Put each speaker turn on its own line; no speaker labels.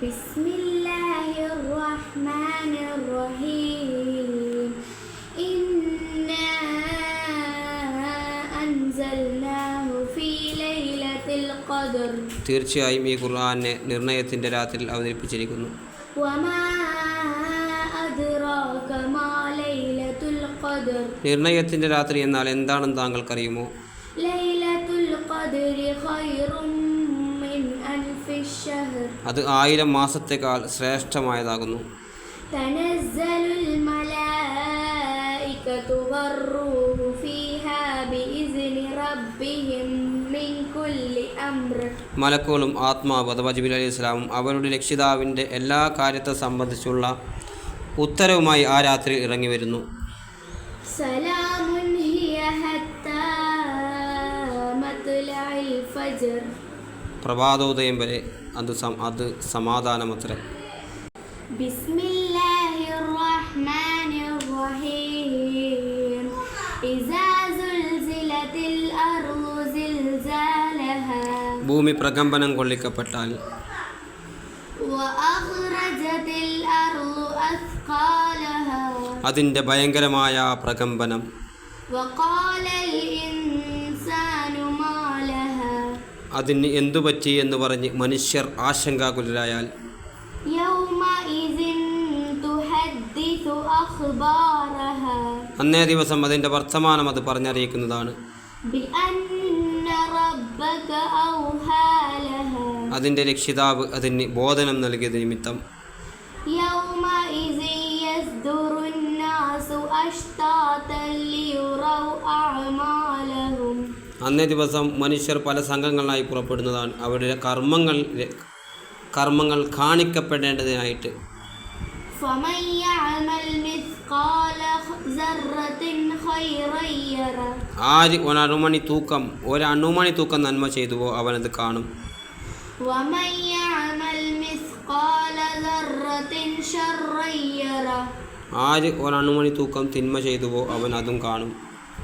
ബിസ്മില്ലാഹിർ റഹ്മാനിർ റഹീം. ഇന്നാ അൻസൽനാഹു ഫീ ലൈലത്തിൽ ഖദ്ർ.
തീർച്ചയായും ഈ ഖുർആനെ നിർണയത്തിൻ്റെ രാത്രിയിൽ അവതരിപ്പിച്ചിരിക്കുന്നു.
വമാ അദ്റാക മാ ലൈലത്തുൽ ഖദ്ർ.
നിർണയത്തിൻ്റെ രാത്രി എന്നാൽ എന്താണെന്ന് താങ്കൾക്കറിയുമോ?
ലൈലത്തുൽ ഖദ്രി ഖൈറും മിൻ അൽഫി ശഹർ.
അത് 1000 മാസത്തേക്കാൾ ശ്രേഷ്ഠമായതാകുന്നു.
തനസ്സലുൽ മലായികതു വറൂഹു ഫീഹാ ബിഇസ്നി റബ്ബിഹിം മിൻ കുല്ലി അംർ.
മലക്കുകളും ആത്മാവ് അഥവാ ജിബ്രീൽ അലൈഹിസ്സലാമും അവരുടെ രക്ഷിതാവിൻ്റെ എല്ലാ കാര്യത്തെ സംബന്ധിച്ചുള്ള ഉത്തരവുമായി ആ രാത്രി ഇറങ്ങി വരുന്നു.
സലാമുൻ ഹിയ ഹത്താ മത്ലഇൽ ഫജ്ർ.
പ്രഭാതോദയം വരെ അത് സമാധാനമത്രേ.
ബിസ്മില്ലാഹിർ റഹ്മാനിർ റഹീം. ഇസാ സുൽസിലത്തിൽ അർളു സിൽസാലഹാ.
ഭൂമി പ്രകമ്പനം കൊള്ളിക്കപ്പെട്ടാൽ.
വഅഖ്റജത്തിൽ അർളു അസ്ഖാലഹാ.
അതിൻ്റെ ഭയങ്കരമായ പ്രകമ്പനം.
വഖാലൽ ഇൻസാനു മാ ലഹാ.
അതിന് എന്തുപറ്റി എന്ന് പറഞ്ഞ് മനുഷ്യർ ആശങ്കാകുലരായാൽ.
യൗമഇസിൻ തുഹദ്ദിസു അഖ്ബാറഹാ.
അന്നേ ദിവസം അതിൻ്റെ വർത്തമാനം അത് പറഞ്ഞറിയിക്കുന്നതാണ്.
ബിഅന്ന റബ്ബക ഔഹാ ലഹാ.
അതിൻ്റെ രക്ഷിതാവ് അതിന് ബോധനം നൽകിയത് നിമിത്തം.
യൗമഇസിൻ യസ്ദുറുൻ നാസു അശ്താതൻ ലിയുറൗ അഅമാലഹും.
അന്നേ ദിവസം മനുഷ്യർ പല സംഘങ്ങളായി പുറപ്പെടുന്നതാണ് അവരുടെ കർമ്മങ്ങൾ കാണിക്കപ്പെടേണ്ടതിനായിട്ട്.
ഫമൻ യഅമൽ മിസ്ഖാല സർറത്തിൻ ഖൈറൻ യറ.
ആര് ഒരണുമണി തൂക്കം നന്മ ചെയ്തുവോ അവനത് കാണും.
വമൻ യഅമൽ മിസ്ഖാല സർറത്തിൻ ശർറൻ യറ.
ആര് ഒരണുമണി തൂക്കം തിന്മ ചെയ്തുവോ അവൻ അതും കാണും.